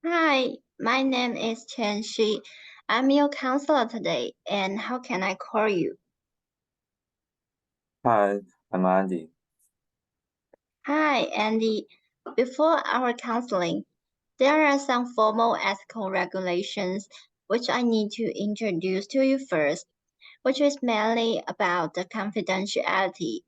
Hi, my name is Chen Shi. I'm your counselor today, and how can I call you? Hi, I'm Andy. Hi, Andy. Before our counseling, there are some formal ethical regulations which I need to introduce to you first, which is mainly about the confidentiality.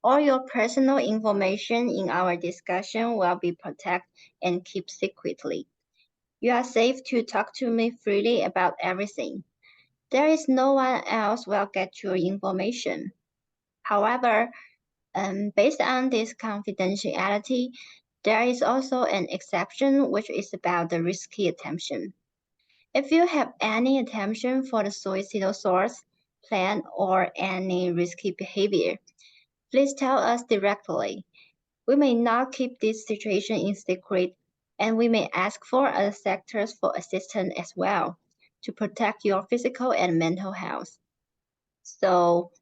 All your personal information in our discussion will be protected and kept secretly. You are safe to talk to me freely about everything. There is no one else will get your information. However, based on this confidentiality, there is also an exception which is about the risky attention. If you have any attention for the suicidal thoughts, plan, or any risky behavior, please tell us directly. We may not keep this situation in secret, and we may ask for other sectors for assistance as well to protect your physical and mental health. So,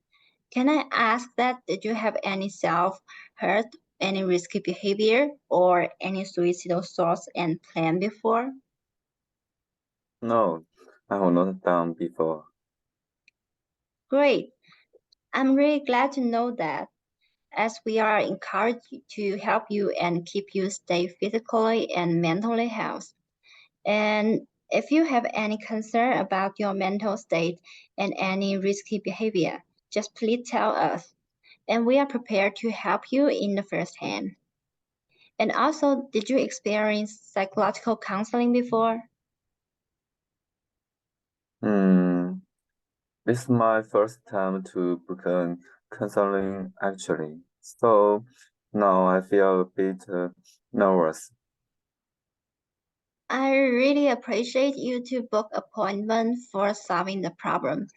can I ask that did you have any self-hurt, any risky behavior, or any suicidal thoughts and plan before? No, I have not done before. Great. I'm really glad to know that, as we are encouraged to help you and keep you stay physically and mentally healthy. And if you have any concern about your mental state and any risky behavior, just please tell us, and we are prepared to help you in the first hand. And also, did you experience psychological counseling before? This is my first time to book counseling actually. So now I feel a bit nervous. I really appreciate you to book appointment for solving the problem.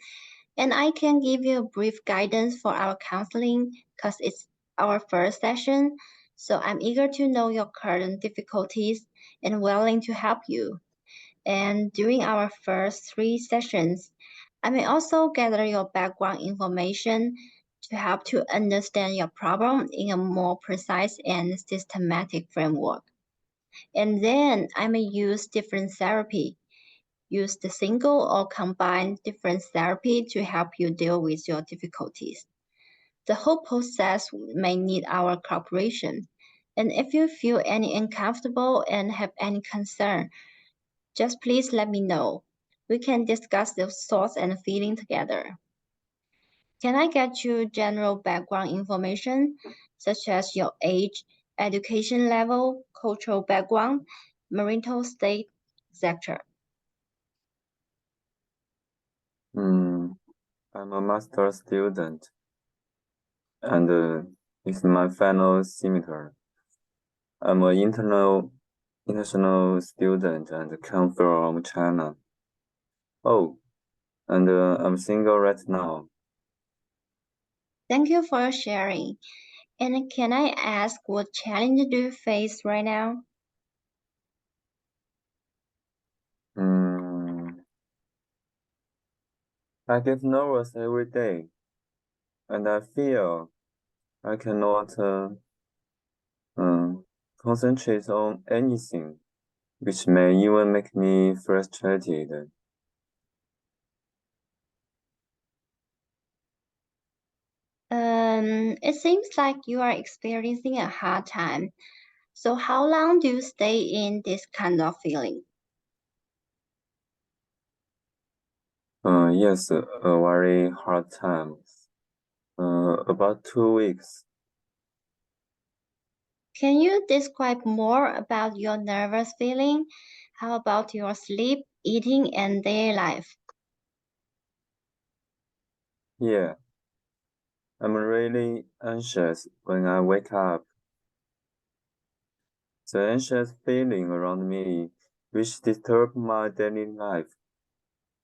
And I can give you a brief guidance for our counseling because it's our first session. So I'm eager to know your current difficulties and willing to help you. And during our first 3 sessions, I may also gather your background information to help to understand your problem in a more precise and systematic framework. And then I may use different therapy, use the single or combined different therapy to help you deal with your difficulties. The whole process may need our cooperation. And if you feel any uncomfortable and have any concern, just please let me know. We can discuss those thoughts and feelings together. Can I get you general background information, such as your age, education level, cultural background, marital state, etc.? I'm a master student and it's my final semester. I'm an international student and come from China. Oh, and I'm single right now. Thank you for sharing. And can I ask what challenge do you face right now? Hmm, I get nervous every day, and I feel I cannot concentrate on anything, which may even make me frustrated. It seems like you are experiencing a hard time. So how long do you stay in this kind of feeling? Yes, a very hard time. About 2 weeks. Can you describe more about your nervous feeling? How about your sleep, eating, and daily life? Yeah, I'm really anxious when I wake up. The anxious feeling around me, which disturb my daily life.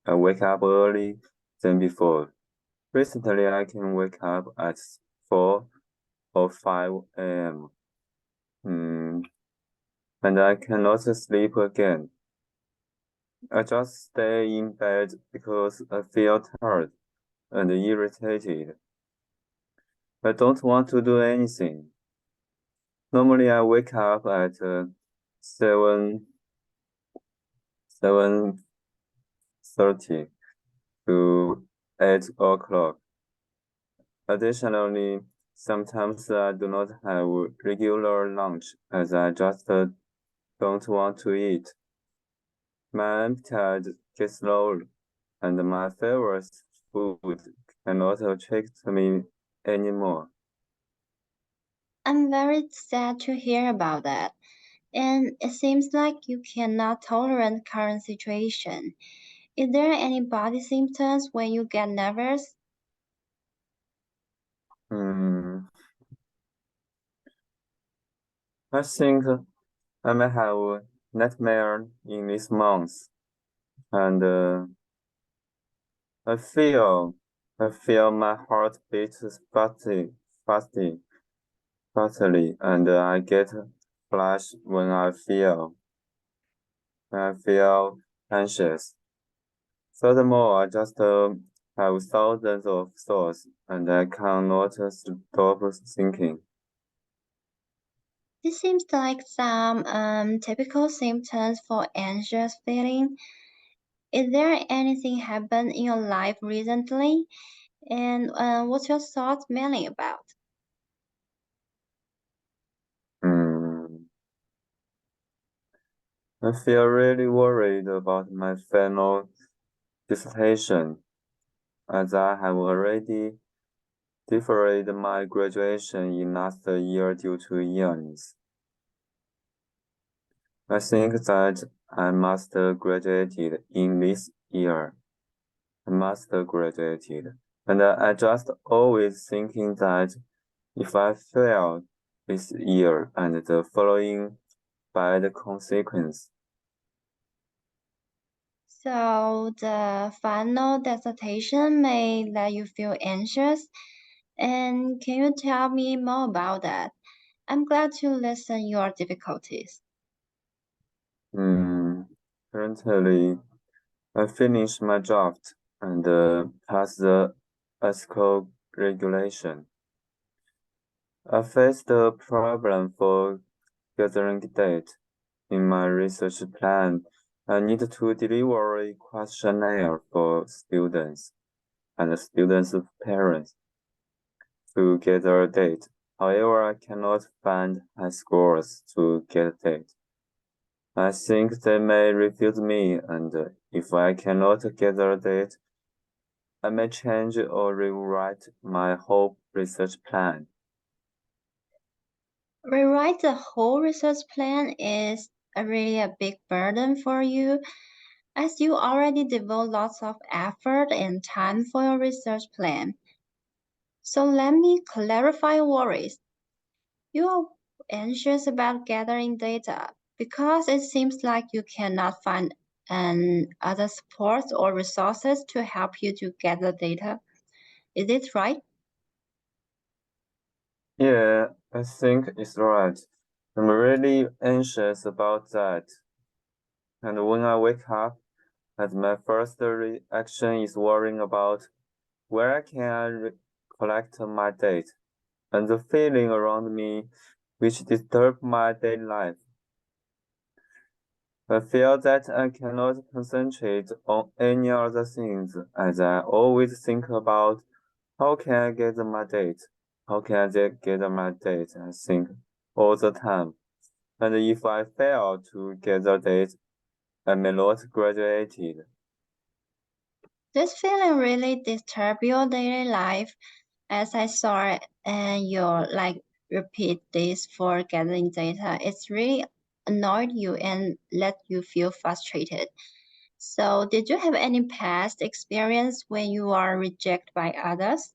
I wake up early than before. Recently, I can wake up at 4 or 5 a.m. And I cannot sleep again. I just stay in bed because I feel tired and irritated. I don't want to do anything. Normally, I wake up at 7 7:30 to 8 o'clock. Additionally, sometimes I do not have regular lunch as I just don't want to eat. My appetite gets low, and my favorite food cannot attract me anymore. I'm very sad to hear about that. And it seems like you cannot tolerate current situation. Is there any body symptoms when you get nervous? I think I may have a nightmare in this month, and I feel my heart beats fastly, and I get flash when I feel anxious. Furthermore, I just have thousands of thoughts, and I cannot stop thinking. This seems like some typical symptoms for anxious feeling. Is there anything happened in your life recently? And what's your thoughts mainly about? Hmm. I feel really worried about my final dissertation, as I have already deferred my graduation in last year due to illness. I think that I must graduated in this year. I must graduated. And I just always thinking that if I fail this year and the following bad consequence. So the final dissertation may let you feel anxious. And can you tell me more about that? I'm glad to listen your difficulties. Currently, I finished my draft and passed the ethical regulation. I faced a problem for gathering data. In my research plan, I need to deliver a questionnaire for students and students' parents to gather data. However, I cannot find high scores to get data. I think they may refuse me, and if I cannot gather data, I may change or rewrite my whole research plan. Rewrite the whole research plan is really a big burden for you, as you already devote lots of effort and time for your research plan. So let me clarify your worries. You are anxious about gathering data because it seems like you cannot find other supports or resources to help you to gather data. Is it right? Yeah, I think it's right. I'm really anxious about that. And when I wake up, and my first reaction is worrying about where can I collect my data and the feeling around me which disturb my daily life. I feel that I cannot concentrate on any other things as I always think about how can I get my data? How can I get my data? I think all the time. And if I fail to get the data, I may not graduate. This feeling really disturb your daily life as I saw it and you like repeat this for gathering data. It's really annoyed you and let you feel frustrated. So did you have any past experience when you are rejected by others?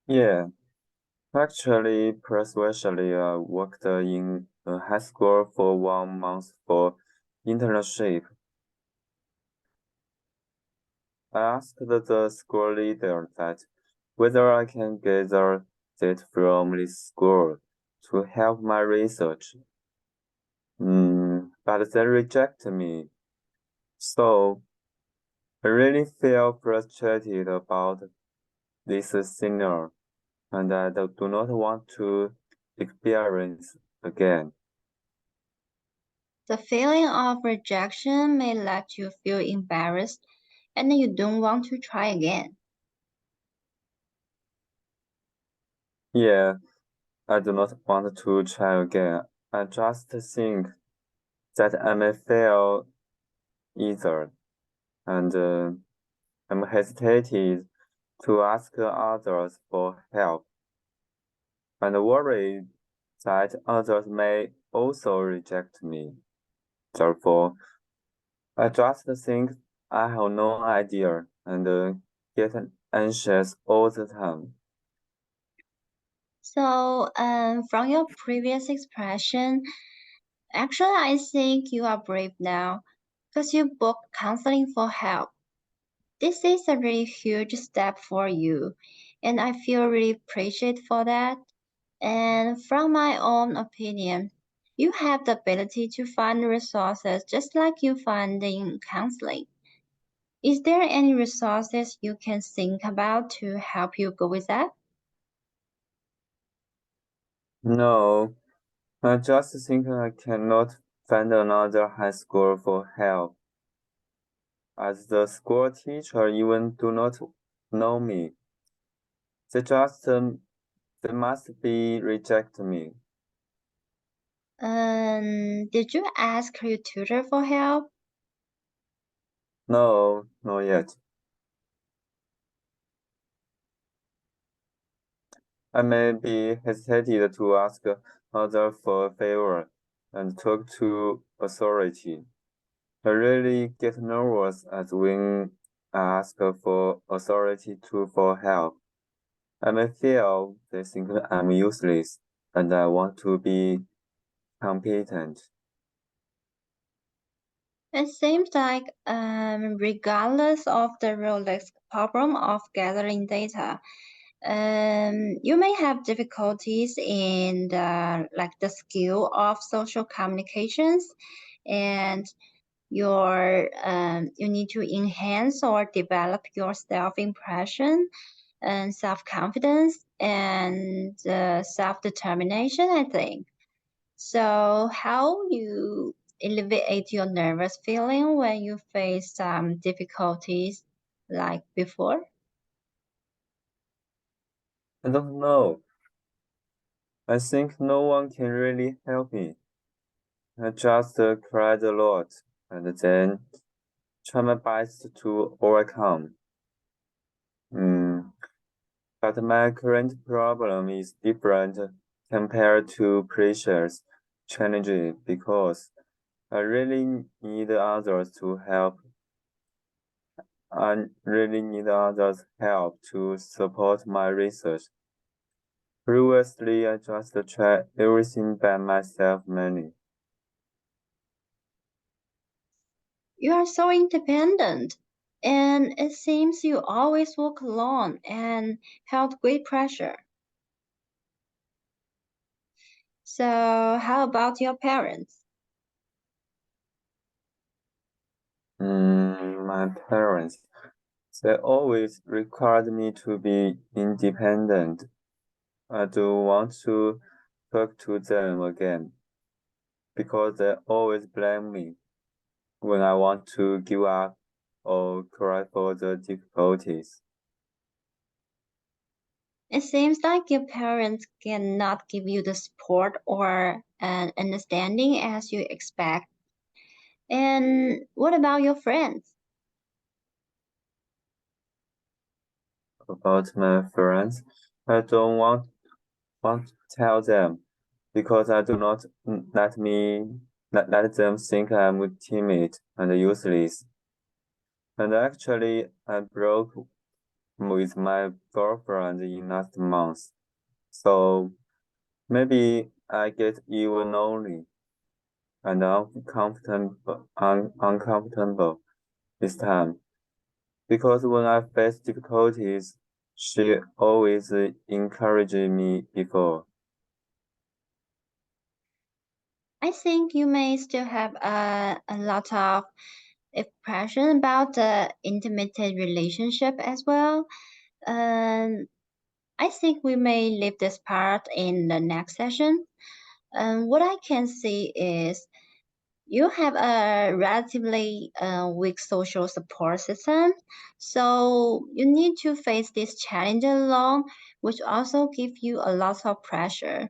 Yeah, actually, previously I worked in a high school for 1 month for internship. I asked the school leader that whether I can gather data from this school to help my research. But they rejected me. So I really feel frustrated about this scenario, and I do not want to experience again. The feeling of rejection may let you feel embarrassed and you don't want to try again. Yeah, I do not want to try again. I just think that I may fail either, and I'm hesitated to ask others for help, and worried that others may also reject me. Therefore, I just think I have no idea and get anxious all the time. So, from your previous expression, actually, I think you are brave now because you booked counseling for help. This is a really huge step for you, and I feel really appreciated for that. And from my own opinion, you have the ability to find resources just like you find in counseling. Is there any resources you can think about to help you go with that? No, I just think I cannot find another high school for help, as the school teacher even do not know me. They just they must be reject me. Did you ask your tutor for help? No, not yet. I may be hesitated to ask others for a favor and talk to authority. I really get nervous as when I ask for authority for help. I may feel they think I'm useless and I want to be competent. It seems like, regardless of the realistic problem of gathering data, you may have difficulties in the skill of social communications, and you need to enhance or develop your self-impression and self-confidence and self-determination, I think. So how you alleviate your nervous feeling when you face some difficulties like before? I don't know. I think no one can really help me. I just cried a lot and then try my best to overcome. Mm, But my current problem is different compared to previous challenges because I really need others to help. I really need others' help to support my research. Previously, I just tried everything by myself mainly. You are so independent, and it seems you always work alone and held great pressure. So, how about your parents? My parents, they always required me to be independent. I do want to talk to them again because they always blame me when I want to give up or cry for the difficulties. It seems like your parents cannot give you the support or an understanding as you expect. And what about your friends? About my friends, I don't want to tell them because I do not let them think I'm timid and useless. And actually, I broke with my girlfriend in last month, so maybe I get even lonely and uncomfortable this time. Because when I face difficulties, she always encouraged me before. I think you may still have a lot of impression about the intimate relationship as well. Um, I think we may leave this part in the next session. What I can see is You have a relatively weak social support system, so you need to face this challenge alone, which also gives you a lot of pressure.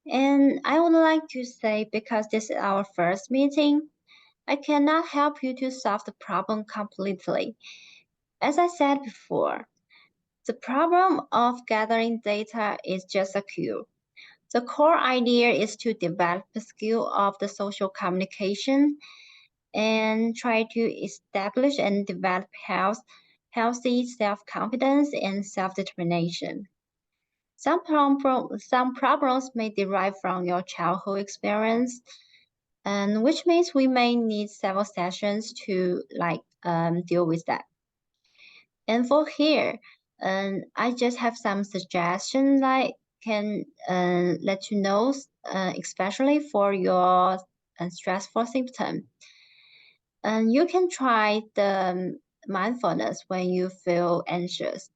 And I would like to say, because this is our first meeting, I cannot help you to solve the problem completely. As I said before, the problem of gathering data is just a cue. The core idea is to develop the skill of the social communication and try to establish and develop healthy self-confidence and self-determination. Some problems may derive from your childhood experience, and which means we may need several sessions to deal with that. And for here, I just have some suggestions I can let you know, especially for your stressful symptom. And you can try the mindfulness when you feel anxious.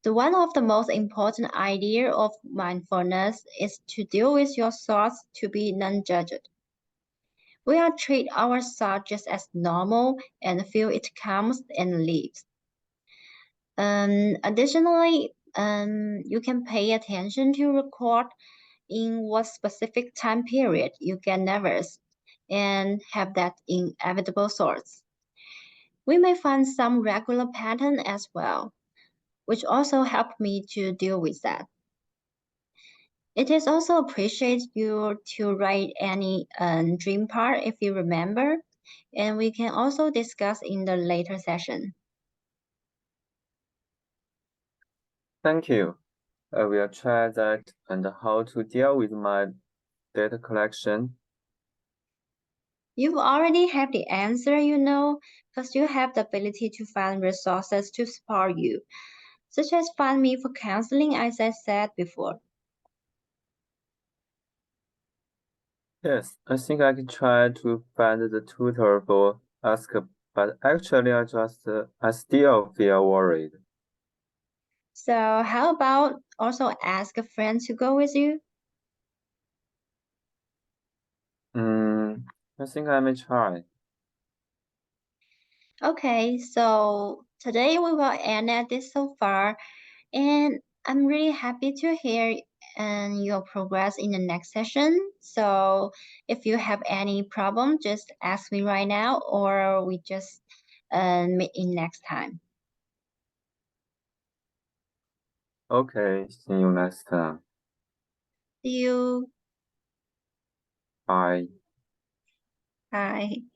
One of the most important idea of mindfulness is to deal with your thoughts to be non-judged. We are treat our thoughts just as normal and feel it comes and leaves. Additionally, you can pay attention to record in what specific time period you get nervous and have that inevitable thoughts. We may find some regular pattern as well, which also help me to deal with that. It is also appreciate you to write any dream part if you remember, and we can also discuss in the later session. Thank you. I will try that and how to deal with my data collection. You already have the answer, you know, because you have the ability to find resources to support you, such as find me for counseling, as I said before. Yes, I think I can try to find the tutor for ask, but actually I still feel worried. So how about also ask a friend to go with you? I think I may try. Okay, so today we will end at this so far, and I'm really happy to hear your progress in the next session. So if you have any problem, just ask me right now, or we just meet in next time. Okay, see you next time. See you. Bye. Bye.